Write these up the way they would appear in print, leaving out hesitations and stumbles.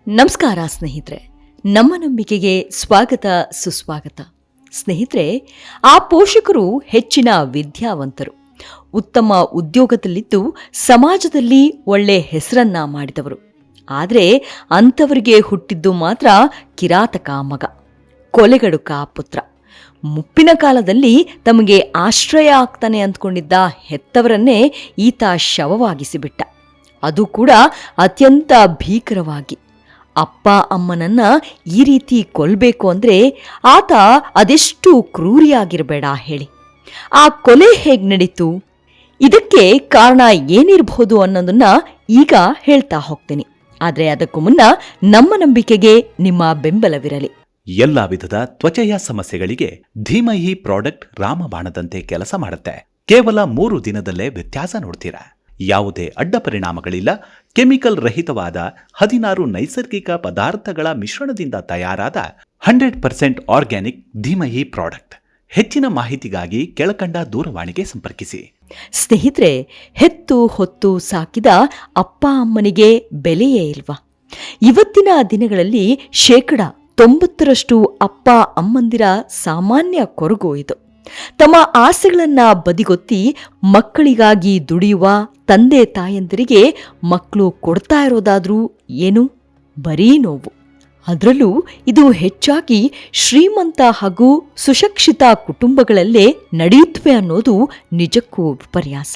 ನಮಸ್ಕಾರ ಸ್ನೇಹಿತರೆ, ನಮ್ಮ ನಂಬಿಕೆಗೆ ಸ್ವಾಗತ ಸುಸ್ವಾಗತ. ಸ್ನೇಹಿತರೆ, ಆ ಪೋಷಕರು ಹೆಚ್ಚಿನ ವಿದ್ಯಾವಂತರು, ಉತ್ತಮ ಉದ್ಯೋಗದಲ್ಲಿದ್ದು ಸಮಾಜದಲ್ಲಿ ಒಳ್ಳೆ ಹೆಸರನ್ನ ಮಾಡಿದವರು. ಆದರೆ ಅಂಥವರಿಗೆ ಹುಟ್ಟಿದ್ದು ಮಾತ್ರ ಕಿರಾತಕ ಮಗ, ಕೊಲೆಗಡುಕ ಪುತ್ರ. ಮುಪ್ಪಿನ ಕಾಲದಲ್ಲಿ ತಮಗೆ ಆಶ್ರಯ ಆಗ್ತಾನೆ ಅಂದ್ಕೊಂಡಿದ್ದ ಹೆತ್ತವರನ್ನೇ ಈತ ಶವವಾಗಿಸಿಬಿಟ್ಟ. ಅದು ಕೂಡ ಅತ್ಯಂತ ಭೀಕರವಾಗಿ. ಅಪ್ಪ ಅಮ್ಮನನ್ನ ಈ ರೀತಿ ಕೊಲ್ಲಬೇಕು ಅಂದರೆ ಆತ ಅದೆಷ್ಟು ಕ್ರೂರಿಯಾಗಿರಬೇಡ ಹೇಳಿ. ಆ ಕೊಲೆ ಹೇಗೆ ನಡೀತು, ಇದಕ್ಕೆ ಕಾರಣ ಏನಿರಬಹುದು ಅನ್ನೋದನ್ನ ಈಗ ಹೇಳ್ತಾ ಹೋಗ್ತೀನಿ. ಆದರೆ ಅದಕ್ಕೂ ಮುನ್ನ ನಮ್ಮ ನಂಬಿಕೆಗೆ ನಿಮ್ಮ ಬೆಂಬಲವಿರಲಿ. ಎಲ್ಲ ವಿಧದ ತ್ವಚೆಯ ಸಮಸ್ಯೆಗಳಿಗೆ ಧೀಮಹಿ ಪ್ರಾಡಕ್ಟ್ ರಾಮಬಾಣದಂತೆ ಕೆಲಸ ಮಾಡುತ್ತೆ. ಕೇವಲ 3 ದಿನದಲ್ಲೇ ವ್ಯತ್ಯಾಸ ನೋಡ್ತೀರಾ. ಯಾವುದೇ ಅಡ್ಡ ಪರಿಣಾಮಗಳಿಲ್ಲ. ಕೆಮಿಕಲ್ ರಹಿತವಾದ 16 ನೈಸರ್ಗಿಕ ಪದಾರ್ಥಗಳ ಮಿಶ್ರಣದಿಂದ ತಯಾರಾದ 100% ಆರ್ಗ್ಯಾನಿಕ್ ಧೀಮಹಿ ಪ್ರಾಡಕ್ಟ್. ಹೆಚ್ಚಿನ ಮಾಹಿತಿಗಾಗಿ ಕೆಳಕಂಡ ದೂರವಾಣಿಗೆ ಸಂಪರ್ಕಿಸಿ. ಸ್ನೇಹಿತರೆ, ಹೆತ್ತು ಹೊತ್ತು ಸಾಕಿದ ಅಪ್ಪ ಅಮ್ಮನಿಗೆ ಬೆಲೆಯೇ ಇಲ್ವಾ? ಇವತ್ತಿನ ದಿನಗಳಲ್ಲಿ 90% ಅಪ್ಪ ಅಮ್ಮಂದಿರ ಸಾಮಾನ್ಯ ಕೊರಗು ಇದು. ತಮ್ಮ ಆಸೆಗಳನ್ನ ಬದಿಗೊತ್ತಿ ಮಕ್ಕಳಿಗಾಗಿ ದುಡಿಯುವ ತಂದೆ ತಾಯಂದಿರಿಗೆ ಮಕ್ಕಳು ಕೊಡ್ತಾ ಇರೋದಾದ್ರೂ ಏನು, ಬರೀ ನೋವು. ಅದರಲ್ಲೂ ಇದು ಹೆಚ್ಚಾಗಿ ಶ್ರೀಮಂತ ಹಾಗೂ ಸುಶಿಕ್ಷಿತ ಕುಟುಂಬಗಳಲ್ಲೇ ನಡೆಯುತ್ತವೆ ಅನ್ನೋದು ನಿಜಕ್ಕೂ ವಿಪರ್ಯಾಸ.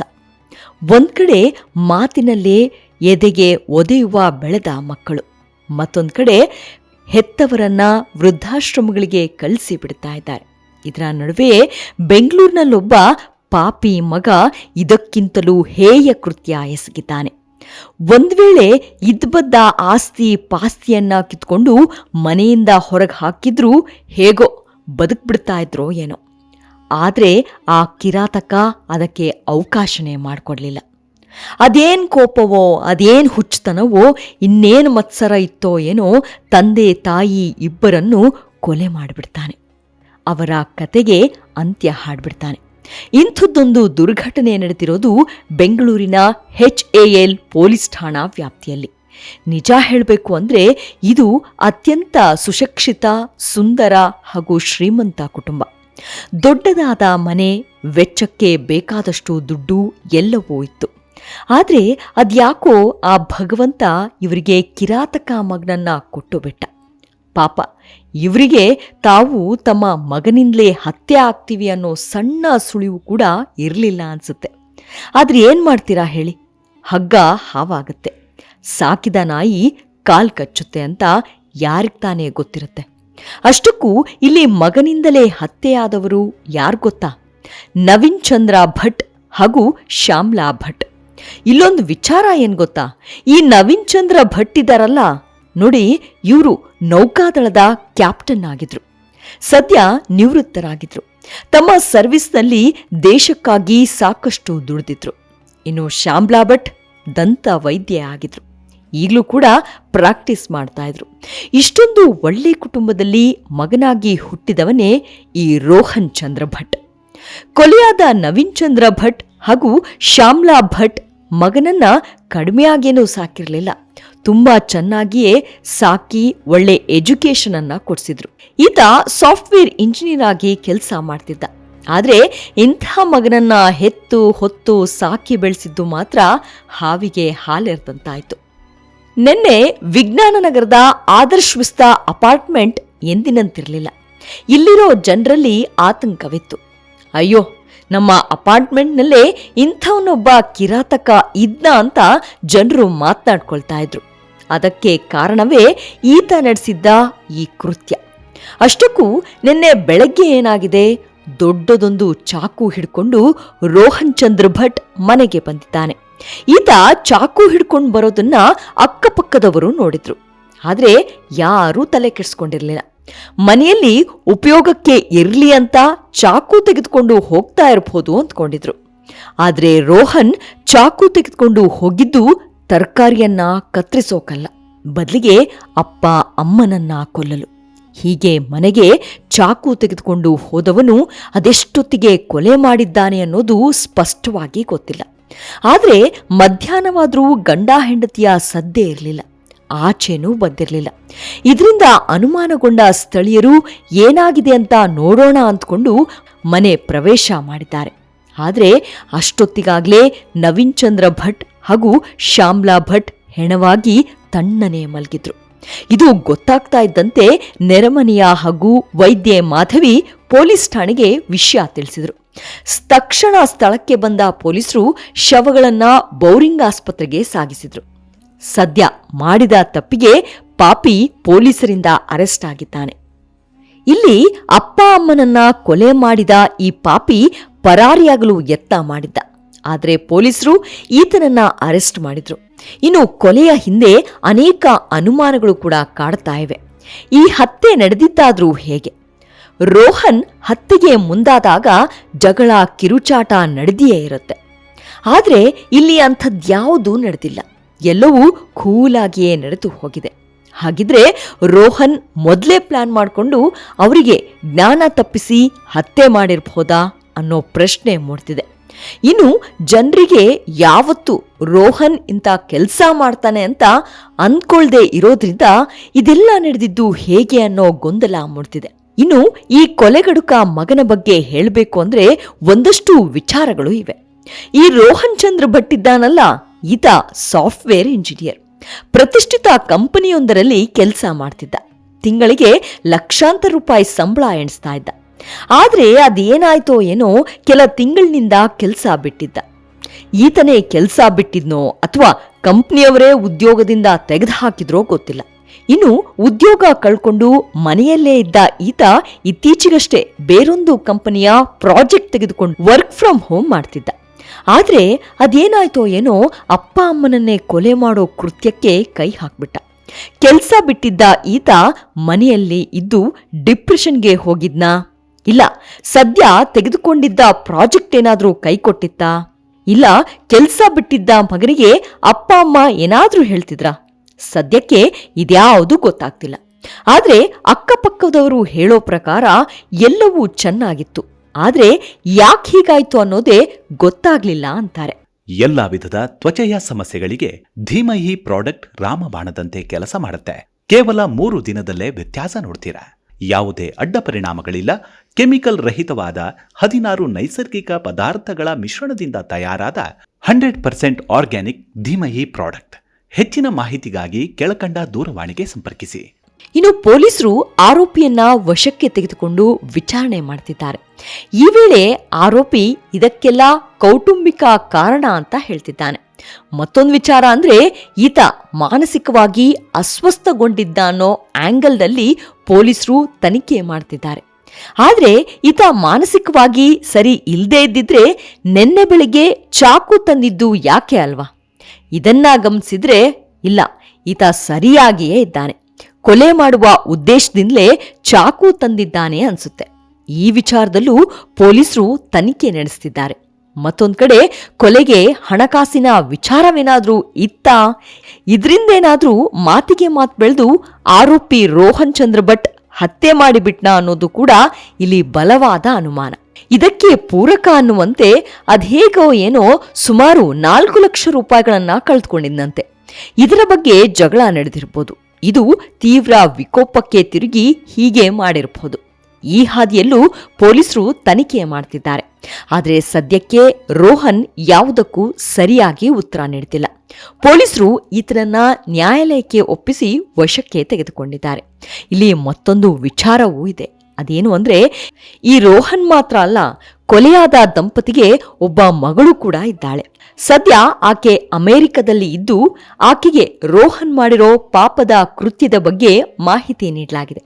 ಒಂದ್ ಕಡೆ ಮಾತಿನಲ್ಲೇ ಎದೆಗೆ ಒದೆಯುವ ಬೆಳೆದ ಮಕ್ಕಳು, ಮತ್ತೊಂದು ಕಡೆ ಹೆತ್ತವರನ್ನ ವೃದ್ಧಾಶ್ರಮಗಳಿಗೆ ಕಳಿಸಿ ಬಿಡ್ತಾ ಇದ್ದಾರೆ. ಇದರ ನಡುವೆ ಬೆಂಗಳೂರಿನಲ್ಲೊಬ್ಬ ಪಾಪಿ ಮಗ ಇದಕ್ಕಿಂತಲೂ ಹೇಯ ಕೃತ್ಯ ಎಸಗಿದ್ದಾನೆ. ಒಂದ್ ವೇಳೆ ಇದ್ಬದ್ದ ಆಸ್ತಿ ಪಾಸ್ತಿಯನ್ನ ಕಿತ್ಕೊಂಡು ಮನೆಯಿಂದ ಹೊರಗೆ ಹಾಕಿದ್ರೂ ಹೇಗೋ ಬದುಕ್ಬಿಡ್ತಾ ಇದ್ರೋ ಏನೋ. ಆದ್ರೆ ಆ ಕಿರಾತಕ ಅದಕ್ಕೆ ಅವಕಾಶನೇ ಮಾಡಿಕೊಡ್ಲಿಲ್ಲ. ಅದೇನ್ ಕೋಪವೋ, ಅದೇನ್ ಹುಚ್ಚತನವೋ, ಇನ್ನೇನು ಮತ್ಸರ ಇತ್ತೋ ಏನೋ, ತಂದೆ ತಾಯಿ ಇಬ್ಬರನ್ನು ಕೊಲೆ ಮಾಡಿಬಿಡ್ತಾನೆ. ಅವರ ಕತೆಗೆ ಅಂತ್ಯ ಹಾಡ್ಬಿಡ್ತಾನೆ. ಇಂಥದ್ದೊಂದು ದುರ್ಘಟನೆ ನಡೆದಿರೋದು ಬೆಂಗಳೂರಿನ HAL ಪೊಲೀಸ್ ಠಾಣಾ ವ್ಯಾಪ್ತಿಯಲ್ಲಿ. ನಿಜ ಹೇಳಬೇಕು ಅಂದರೆ ಇದು ಅತ್ಯಂತ ಸುಶಿಕ್ಷಿತ, ಸುಂದರ ಹಾಗೂ ಶ್ರೀಮಂತ ಕುಟುಂಬ. ದೊಡ್ಡದಾದ ಮನೆ, ವೆಚ್ಚಕ್ಕೆ ಬೇಕಾದಷ್ಟು ದುಡ್ಡು ಎಲ್ಲವೂ ಇತ್ತು. ಆದರೆ ಅದ್ಯಾಕೋ ಆ ಭಗವಂತ ಇವರಿಗೆ ಕಿರಾತಕ ಮಗನನ್ನ ಕೊಟ್ಟು ಬಿಟ್ಟ. ಪಾಪ, ಇವರಿಗೆ ತಾವು ತಮ್ಮ ಮಗನಿಂದಲೇ ಹತ್ಯೆ ಆಗ್ತೀವಿ ಅನ್ನೋ ಸಣ್ಣ ಸುಳಿವು ಕೂಡ ಇರಲಿಲ್ಲ ಅನ್ಸುತ್ತೆ. ಆದ್ರೆ ಏನ್ ಮಾಡ್ತೀರಾ ಹೇಳಿ, ಹಗ್ಗ ಹಾವಾಗುತ್ತೆ, ಸಾಕಿದ ನಾಯಿ ಕಾಲ್ ಕಚ್ಚುತ್ತೆ ಅಂತ ಯಾರಿಗ್ ತಾನೇ ಗೊತ್ತಿರುತ್ತೆ. ಅಷ್ಟಕ್ಕೂ ಇಲ್ಲಿ ಮಗನಿಂದಲೇ ಹತ್ಯೆಯಾದವರು ಯಾರು ಗೊತ್ತಾ? ನವೀನ್ ಚಂದ್ರ ಭಟ್ ಹಾಗೂ ಶ್ಯಾಮ್ಲಾ ಭಟ್. ಇಲ್ಲೊಂದು ವಿಚಾರ ಏನ್ ಗೊತ್ತಾ, ಈ ನವೀನ್ ಚಂದ್ರ ಭಟ್ ಇದ್ದಾರಲ್ಲ ನೋಡಿ, ಇವರು ನೌಕಾದಳದ ಕ್ಯಾಪ್ಟನ್ ಆಗಿದ್ರು. ಸದ್ಯ ನಿವೃತ್ತರಾಗಿದ್ರು. ತಮ್ಮ ಸರ್ವಿಸ್ನಲ್ಲಿ ದೇಶಕ್ಕಾಗಿ ಸಾಕಷ್ಟು ದುಡಿದಿದ್ರು. ಇನ್ನು ಶ್ಯಾಮ್ಲಾ ಭಟ್ ದಂತ ವೈದ್ಯ ಆಗಿದ್ರು. ಈಗಲೂ ಕೂಡ ಪ್ರಾಕ್ಟೀಸ್ ಮಾಡ್ತಾ ಇದ್ರು. ಇಷ್ಟೊಂದು ಒಳ್ಳೆ ಕುಟುಂಬದಲ್ಲಿ ಮಗನಾಗಿ ಹುಟ್ಟಿದವನೇ ಈ ರೋಹನ್ ಚಂದ್ರ ಭಟ್. ಕೊಲೆಯಾದ ನವೀನ್ ಚಂದ್ರ ಭಟ್ ಹಾಗೂ ಶ್ಯಾಮ್ಲಾ ಭಟ್ ಮಗನನ್ನ ಕಡಿಮೆಯಾಗೇನೂ ಸಾಕಿರಲಿಲ್ಲ. ತುಂಬಾ ಚೆನ್ನಾಗಿಯೇ ಸಾಕಿ ಒಳ್ಳೆ ಎಜುಕೇಶನ್ ಅನ್ನ ಕೊಡಿಸಿದ್ರು. ಈತ ಸಾಫ್ಟ್ವೇರ್ ಇಂಜಿನಿಯರ್ ಆಗಿ ಕೆಲಸ ಮಾಡ್ತಿದ್ದ. ಆದ್ರೆ ಇಂಥ ಮಗನನ್ನ ಹೆತ್ತು ಹೊತ್ತು ಸಾಕಿ ಬೆಳೆಸಿದ್ದು ಮಾತ್ರ ಹಾವಿಗೆ ಹಾಲೆರೆದಂತಾಯ್ತು. ನಿನ್ನೆ ವಿಜ್ಞಾನ ನಗರದ ಆದರ್ಶ್ ವಿಸ್ತಾ ಅಪಾರ್ಟ್ಮೆಂಟ್ ಎಂದಿನಂತಿರಲಿಲ್ಲ. ಇಲ್ಲಿರೋ ಜನರಲ್ಲಿ ಆತಂಕವಿತ್ತು. ಅಯ್ಯೋ, ನಮ್ಮ ಅಪಾರ್ಟ್ಮೆಂಟ್ನಲ್ಲೇ ಇಂಥವನೊಬ್ಬ ಕಿರಾತಕ ಇದ್ನ ಅಂತ ಜನರು ಮಾತನಾಡ್ಕೊಳ್ತಾ ಇದ್ರು. ಅದಕ್ಕೆ ಕಾರಣವೇ ಈತ ನಡೆಸಿದ್ದ ಈ ಕೃತ್ಯ. ಅಷ್ಟಕ್ಕೂ ನಿನ್ನೆ ಬೆಳಗ್ಗೆ ಏನಾಗಿದೆ, ದೊಡ್ಡದೊಂದು ಚಾಕು ಹಿಡ್ಕೊಂಡು ರೋಹನ್ ಚಂದ್ರ ಭಟ್ ಮನೆಗೆ ಬಂದಿದ್ದಾನೆ. ಈತ ಚಾಕು ಹಿಡ್ಕೊಂಡು ಬರೋದನ್ನ ಅಕ್ಕಪಕ್ಕದವರು ನೋಡಿದ್ರು. ಆದ್ರೆ ಯಾರೂ ತಲೆ ಕೆಡಿಸ್ಕೊಂಡಿರ್ಲಿಲ್ಲ. ಮನೆಯಲ್ಲಿ ಉಪಯೋಗಕ್ಕೆ ಇರ್ಲಿ ಅಂತ ಚಾಕು ತೆಗೆದುಕೊಂಡು ಹೋಗ್ತಾ ಇರಬಹುದು ಅಂದ್ಕೊಂಡಿದ್ರು. ಆದ್ರೆ ರೋಹನ್ ಚಾಕು ತೆಗೆದುಕೊಂಡು ಹೋಗಿದ್ದು ತರಕಾರಿಯನ್ನ ಕತ್ತರಿಸೋಕಲ್ಲ, ಬದಲಿಗೆ ಅಪ್ಪ ಅಮ್ಮನನ್ನ ಕೊಲ್ಲಲು. ಹೀಗೆ ಮನೆಗೆ ಚಾಕು ತೆಗೆದುಕೊಂಡು ಹೋದವನು ಅದೆಷ್ಟೊತ್ತಿಗೆ ಕೊಲೆ ಮಾಡಿದ್ದಾನೆ ಅನ್ನೋದು ಸ್ಪಷ್ಟವಾಗಿ ಗೊತ್ತಿಲ್ಲ. ಆದ್ರೆ ಮಧ್ಯಾಹ್ನವಾದ್ರೂ ಗಂಡ ಹೆಂಡತಿಯ ಸದ್ದೇ ಇರಲಿಲ್ಲ. ಆಚೆನೂ ಬಂದಿರಲಿಲ್ಲ. ಇದರಿಂದ ಅನುಮಾನಗೊಂಡ ಸ್ಥಳೀಯರು ಏನಾಗಿದೆ ಅಂತ ನೋಡೋಣ ಅಂದ್ಕೊಂಡು ಮನೆ ಪ್ರವೇಶ ಮಾಡಿದ್ದಾರೆ. ಆದರೆ ಅಷ್ಟೊತ್ತಿಗಾಗಲೇ ನವೀನ್ ಚಂದ್ರ ಭಟ್ ಹಾಗೂ ಶ್ಯಾಮ್ಲಾ ಭಟ್ ಹೆಣವಾಗಿ ತಣ್ಣನೆ ಮಲಗಿದ್ರು. ಇದು ಗೊತ್ತಾಗ್ತಾ ಇದ್ದಂತೆ ನೆರೆಮನೆಯ ಹಾಗೂ ವೈದ್ಯೆ ಮಾಧವಿ ಪೊಲೀಸ್ ಠಾಣೆಗೆ ವಿಷಯ ತಿಳಿಸಿದ್ರು. ತಕ್ಷಣ ಸ್ಥಳಕ್ಕೆ ಬಂದ ಪೊಲೀಸರು ಶವಗಳನ್ನ ಬೌರಿಂಗ್ ಆಸ್ಪತ್ರೆಗೆ ಸಾಗಿಸಿದ್ರು. ಸದ್ಯ ಮಾಡಿದ ತಪ್ಪಿಗೆ ಪಾಪಿ ಪೊಲೀಸರಿಂದ ಅರೆಸ್ಟ್ ಆಗಿದ್ದಾನೆ. ಇಲ್ಲಿ ಅಪ್ಪ ಅಮ್ಮನನ್ನ ಕೊಲೆ ಮಾಡಿದ ಈ ಪಾಪಿ ಪರಾರಿಯಾಗಲು ಯತ್ನ ಮಾಡಿದ್ದ. ಆದರೆ ಪೊಲೀಸರು ಈತನನ್ನ ಅರೆಸ್ಟ್ ಮಾಡಿದ್ರು. ಇನ್ನು ಕೊಲೆಯ ಹಿಂದೆ ಅನೇಕ ಅನುಮಾನಗಳು ಕೂಡ ಕಾಡ್ತಾ ಇವೆ. ಈ ಹತ್ಯೆ ನಡೆದಿದ್ದಾದ್ರೂ ಹೇಗೆ? ರೋಹನ್ ಹತ್ಯೆಗೆ ಮುಂದಾದಾಗ ಜಗಳ ಕಿರುಚಾಟ ನಡೆದಿಯೇ ಇರುತ್ತೆ. ಆದರೆ ಇಲ್ಲಿ ಅಂಥದ್ಯಾವುದೂ ನಡೆದಿಲ್ಲ. ಎಲ್ಲವೂ ಕೂಲಾಗಿಯೇ ನಡೆದು ಹೋಗಿದೆ. ಹಾಗಿದ್ರೆ ರೋಹನ್ ಮೊದಲೇ ಪ್ಲಾನ್ ಮಾಡಿಕೊಂಡು ಅವರಿಗೆ ಜ್ಞಾನ ತಪ್ಪಿಸಿ ಹತ್ಯೆ ಮಾಡಿರಬಹುದಾ ಅನ್ನೋ ಪ್ರಶ್ನೆ ಮೂಡ್ತಿದೆ. ಇನ್ನು ಜನರಿಗೆ ಯಾವತ್ತು ರೋಹನ್ ಇಂಥ ಕೆಲಸ ಮಾಡ್ತಾನೆ ಅಂತ ಅಂದ್ಕೊಳ್ದೆ ಇರೋದ್ರಿಂದ ಇದೆಲ್ಲ ನಡೆದಿದ್ದು ಹೇಗೆ ಅನ್ನೋ ಗೊಂದಲ ಮೂಡ್ತಿದೆ. ಇನ್ನು ಈ ಕೊಲೆಗಡುಕ ಮಗನ ಬಗ್ಗೆ ಹೇಳಬೇಕು ಅಂದ್ರೆ ಒಂದಷ್ಟು ವಿಚಾರಗಳು ಇವೆ. ಈ ರೋಹನ್ ಚಂದ್ರ ಭಟ್ ಇದ್ದಾನಲ್ಲ, ಈತ ಸಾಫ್ಟ್ವೇರ್ ಇಂಜಿನಿಯರ್. ಪ್ರತಿಷ್ಠಿತ ಕಂಪನಿಯೊಂದರಲ್ಲಿ ಕೆಲಸ ಮಾಡ್ತಿದ್ದ. ತಿಂಗಳಿಗೆ ಲಕ್ಷಾಂತರ ರೂಪಾಯಿ ಸಂಬಳ ಎಣಿಸ್ತಾ ಇದ್ದ. ಆದ್ರೆ ಅದೇನಾಯ್ತೋ ಏನೋ ಕೆಲ ತಿಂಗಳಿನಿಂದ ಕೆಲಸ ಬಿಟ್ಟಿದ್ದ. ಈತನೇ ಕೆಲಸ ಬಿಟ್ಟಿದ್ನೋ ಅಥವಾ ಕಂಪ್ನಿಯವರೇ ಉದ್ಯೋಗದಿಂದ ತೆಗೆದುಹಾಕಿದ್ರೋ ಗೊತ್ತಿಲ್ಲ. ಇನ್ನು ಉದ್ಯೋಗ ಕಳ್ಕೊಂಡು ಮನೆಯಲ್ಲೇ ಇದ್ದ ಈತ ಇತ್ತೀಚೆಗಷ್ಟೇ ಬೇರೊಂದು ಕಂಪನಿಯ ಪ್ರಾಜೆಕ್ಟ್ ತೆಗೆದುಕೊಂಡು ವರ್ಕ್ ಫ್ರಮ್ ಹೋಮ್ ಮಾಡ್ತಿದ್ದ. ಆದ್ರೆ ಅದೇನಾಯ್ತೋ ಏನೋ ಅಪ್ಪ ಅಮ್ಮನನ್ನೇ ಕೊಲೆ ಮಾಡೋ ಕೃತ್ಯಕ್ಕೆ ಕೈ ಹಾಕ್ಬಿಟ್ಟ. ಕೆಲ್ಸ ಬಿಟ್ಟಿದ್ದ ಈತ ಮನೆಯಲ್ಲಿ ಇದ್ದು ಡಿಪ್ರೆಷನ್ಗೆ ಹೋಗಿದ್ನಾ? ಇಲ್ಲ ಸದ್ಯ ತೆಗೆದುಕೊಂಡಿದ್ದ ಪ್ರಾಜೆಕ್ಟ್ ಏನಾದ್ರೂ ಕೈ ಕೊಟ್ಟಿತ್ತಾ? ಇಲ್ಲ ಕೆಲ್ಸ ಬಿಟ್ಟಿದ್ದ ಮಗನಿಗೆ ಅಪ್ಪ ಅಮ್ಮ ಏನಾದ್ರೂ ಹೇಳ್ತಿದ್ರಾ? ಸದ್ಯಕ್ಕೆ ಇದ್ಯಾವುದೂ ಗೊತ್ತಾಗ್ತಿಲ್ಲ. ಆದ್ರೆ ಅಕ್ಕಪಕ್ಕದವರು ಹೇಳೋ ಪ್ರಕಾರ ಎಲ್ಲವೂ ಚೆನ್ನಾಗಿತ್ತು. ಆದ್ರೆ ಯಾಕೆ ಹೀಗಾಯ್ತು ಅನ್ನೋದೇ ಗೊತ್ತಾಗ್ಲಿಲ್ಲ ಅಂತಾರೆ. ಎಲ್ಲಾ ವಿಧದ ತ್ವಚೆಯ ಸಮಸ್ಯೆಗಳಿಗೆ ಧೀಮಹಿ ಪ್ರಾಡಕ್ಟ್ ರಾಮಬಾಣದಂತೆ ಕೆಲಸ ಮಾಡುತ್ತೆ. ಕೇವಲ 3 ದಿನದಲ್ಲೇ ವ್ಯತ್ಯಾಸ ನೋಡ್ತೀರಾ. ಯಾವುದೇ ಅಡ್ಡ ಪರಿಣಾಮಗಳಿಲ್ಲ. ಕೆಮಿಕಲ್ ರಹಿತವಾದ 16 ನೈಸರ್ಗಿಕ ಪದಾರ್ಥಗಳ ಮಿಶ್ರಣದಿಂದ ತಯಾರಾದ 100% ಆರ್ಗ್ಯಾನಿಕ್ ಧೀಮಹಿ ಪ್ರಾಡಕ್ಟ್. ಹೆಚ್ಚಿನ ಮಾಹಿತಿಗಾಗಿ ಕೆಳಕಂಡ ದೂರವಾಣಿಗೆ ಸಂಪರ್ಕಿಸಿ. ಇನ್ನು ಪೊಲೀಸರು ಆರೋಪಿಯನ್ನ ವಶಕ್ಕೆ ತೆಗೆದುಕೊಂಡು ವಿಚಾರಣೆ ಮಾಡ್ತಿದ್ದಾರೆ. ಈ ವೇಳೆ ಆರೋಪಿ ಇದಕ್ಕೆಲ್ಲ ಕೌಟುಂಬಿಕ ಕಾರಣ ಅಂತ ಹೇಳ್ತಿದ್ದಾನೆ. ಮತ್ತೊಂದು ವಿಚಾರ ಅಂದ್ರೆ ಈತ ಮಾನಸಿಕವಾಗಿ ಅಸ್ವಸ್ಥಗೊಂಡಿದ್ದ ಅನ್ನೋ ಆಂಗಲ್ನಲ್ಲಿ ಪೊಲೀಸರು ತನಿಖೆ ಮಾಡ್ತಿದ್ದಾರೆ. ಆದ್ರೆ ಈತ ಮಾನಸಿಕವಾಗಿ ಸರಿ ಇಲ್ಲದೆ ಇದ್ದಿದ್ರೆ ನಿನ್ನೆ ಬೆಳಿಗ್ಗೆ ಚಾಕು ತಂದಿದ್ದು ಯಾಕೆ ಅಲ್ವಾ? ಇದನ್ನ ಗಮನಿಸಿದ್ರೆ ಇಲ್ಲ, ಈತ ಸರಿಯಾಗಿಯೇ ಇದ್ದಾನೆ. ಕೊಲೆ ಮಾಡುವ ಉದ್ದೇಶದಿಂದಲೇ ಚಾಕು ತಂದಿದ್ದಾನೆ ಅನ್ಸುತ್ತೆ. ಈ ವಿಚಾರದಲ್ಲೂ ಪೊಲೀಸರು ತನಿಖೆ ನಡೆಸ್ತಿದ್ದಾರೆ. ಮತ್ತೊಂದ್ ಕಡೆ ಕೊಲೆಗೆ ಹಣಕಾಸಿನ ವಿಚಾರವೇನಾದ್ರೂ ಇತ್ತಾ? ಇದ್ರಿಂದೇನಾದ್ರೂ ಮಾತಿಗೆ ಮಾತು ಬೆಳೆದು ಆರೋಪಿ ರೋಹನ್ ಚಂದ್ರ ಭಟ್ ಹತ್ಯೆ ಮಾಡಿಬಿಟ್ನಾ ಅನ್ನೋದು ಕೂಡ ಇಲ್ಲಿ ಬಲವಾದ ಅನುಮಾನ. ಇದಕ್ಕೆ ಪೂರಕ ಅನ್ನುವಂತೆ ಅದ್ಹೇಗೋ ಏನೋ ಸುಮಾರು 4 ಲಕ್ಷ ರೂಪಾಯಿಗಳನ್ನ ಕಳೆದುಕೊಂಡಿದ್ದಂತೆ. ಇದರ ಬಗ್ಗೆ ಜಗಳ ನಡೆದಿರಬಹುದು. ಇದು ತೀವ್ರ ವಿಕೋಪಕ್ಕೆ ತಿರುಗಿ ಹೀಗೆ ಮಾಡಿರಬಹುದು. ಈ ಹಾದಿಯಲ್ಲೂ ಪೊಲೀಸರು ತನಿಖೆ ಮಾಡ್ತಿದ್ದಾರೆ. ಆದರೆ ಸದ್ಯಕ್ಕೆ ರೋಹನ್ ಯಾವುದಕ್ಕೂ ಸರಿಯಾಗಿ ಉತ್ತರ ನೀಡುತ್ತಿಲ್ಲ. ಪೊಲೀಸರು ಈತನನ್ನ ನ್ಯಾಯಾಲಯಕ್ಕೆ ಒಪ್ಪಿಸಿ ವಶಕ್ಕೆ ತೆಗೆದುಕೊಂಡಿದ್ದಾರೆ. ಇಲ್ಲಿ ಮತ್ತೊಂದು ವಿಚಾರವೂ ಇದೆ. ಅದೇನು ಅಂದ್ರೆ ಈ ರೋಹನ್ ಮಾತ್ರ ಅಲ್ಲ, ಕೊಲೆಯಾದ ದಂಪತಿಗೆ ಒಬ್ಬ ಮಗಳು ಕೂಡ ಇದ್ದಾಳೆ. ಸದ್ಯ ಆಕೆ ಅಮೆರಿಕದಲ್ಲಿ ಇದ್ದು ಆಕೆಗೆ ರೋಹನ್ ಮಾಡಿರೋ ಪಾಪದ ಕೃತ್ಯದ ಬಗ್ಗೆ ಮಾಹಿತಿ ನೀಡಲಾಗಿದೆ.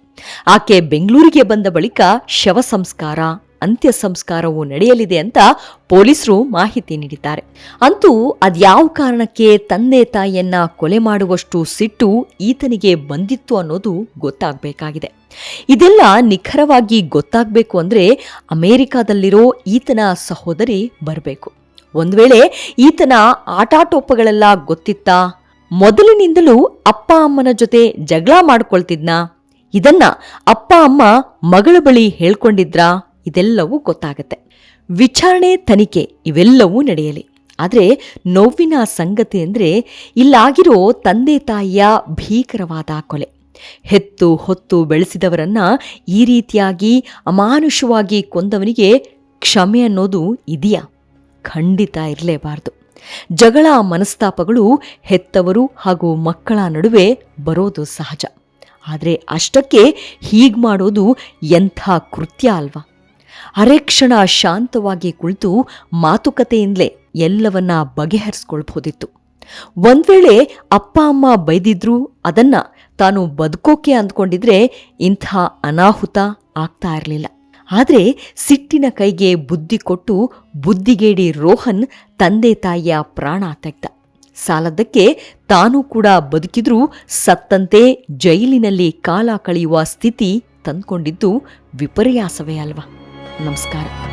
ಆಕೆ ಬೆಂಗಳೂರಿಗೆ ಬಂದ ಬಳಿಕ ಶವ ಸಂಸ್ಕಾರ, ಅಂತ್ಯ ಸಂಸ್ಕಾರವೂ ನಡೆಯಲಿದೆ ಅಂತ ಪೊಲೀಸರು ಮಾಹಿತಿ ನೀಡಿದ್ದಾರೆ. ಅಂತೂ ಅದ್ಯಾವ ಕಾರಣಕ್ಕೆ ತಂದೆ ತಾಯಿಯನ್ನ ಕೊಲೆ ಮಾಡುವಷ್ಟು ಸಿಟ್ಟು ಈತನಿಗೆ ಬಂದಿತ್ತು ಅನ್ನೋದು ಗೊತ್ತಾಗಬೇಕಾಗಿದೆ. ಇದೆಲ್ಲ ನಿಖರವಾಗಿ ಗೊತ್ತಾಗಬೇಕು ಅಂದ್ರೆ ಅಮೆರಿಕಾದಲ್ಲಿರೋ ಈತನ ಸಹೋದರಿ ಬರಬೇಕು. ಒಂದ್ ವೇಳೆ ಈತನ ಆಟಾಟೋಪಗಳೆಲ್ಲ ಗೊತ್ತಿತ್ತಾ? ಮೊದಲಿನಿಂದಲೂ ಅಪ್ಪ ಅಮ್ಮನ ಜೊತೆ ಜಗಳ ಮಾಡ್ಕೊಳ್ತಿದ್ನಾ? ಇದನ್ನ ಅಪ್ಪ ಅಮ್ಮ ಮಗಳ ಬಳಿ ಹೇಳ್ಕೊಂಡಿದ್ರಾ? ಇದೆಲ್ಲವೂ ಗೊತ್ತಾಗತ್ತೆ. ವಿಚಾರಣೆ, ತನಿಖೆ ಇವೆಲ್ಲವೂ ನಡೆಯಲಿ. ಆದರೆ ನೋವಿನ ಸಂಗತಿ ಅಂದರೆ ಇಲ್ಲಾಗಿರೋ ತಂದೆ ತಾಯಿಯ ಭೀಕರವಾದ ಕೊಲೆ. ಹೆತ್ತು ಹೊತ್ತು ಬೆಳೆಸಿದವರನ್ನ ಈ ರೀತಿಯಾಗಿ ಅಮಾನುಷವಾಗಿ ಕೊಂದವನಿಗೆ ಕ್ಷಮೆ ಅನ್ನೋದು ಇದೆಯಾ? ಖಂಡಿತ ಇರಲೇಬಾರದು. ಜಗಳ ಮನಸ್ತಾಪಗಳು ಹೆತ್ತವರು ಹಾಗೂ ಮಕ್ಕಳ ನಡುವೆ ಬರೋದು ಸಹಜ. ಆದರೆ ಅಷ್ಟಕ್ಕೆ ಹೀಗೆ ಮಾಡೋದು ಎಂಥ ಕೃತ್ಯ ಅಲ್ವಾ? ಅರೆಕ್ಷಣ ಶಾಂತವಾಗಿ ಕುಳಿತು ಮಾತುಕತೆಯಿಂದಲೇ ಎಲ್ಲವನ್ನ ಬಗೆಹರಿಸ್ಕೊಳ್ಬೋದಿತ್ತು. ಒಂದ್ ವೇಳೆ ಅಪ್ಪ ಅಮ್ಮ ಬೈದಿದ್ರು ಅದನ್ನ ತಾನು ಬದುಕೋಕೆ ಅಂದ್ಕೊಂಡಿದ್ರೆ ಇಂಥ ಅನಾಹುತ ಆಗ್ತಾ ಇರಲಿಲ್ಲ. ಆದರೆ ಸಿಟ್ಟಿನ ಕೈಗೆ ಬುದ್ಧಿ ಕೊಟ್ಟು ಬುದ್ಧಿಗೇಡಿ ರೋಹನ್ ತಂದೆ ತಾಯಿಯ ಪ್ರಾಣ ತೆಗ್ದ. ಸಾಲದ್ದಕ್ಕೆ ತಾನೂ ಕೂಡ ಬದುಕಿದ್ರೂ ಸತ್ತಂತೆ ಜೈಲಿನಲ್ಲಿ ಕಾಲ ಕಳೆಯುವ ಸ್ಥಿತಿ ತಂದ್ಕೊಂಡಿದ್ದು ವಿಪರ್ಯಾಸವೇ ಅಲ್ವಾ? ನಮಸ್ಕಾರ.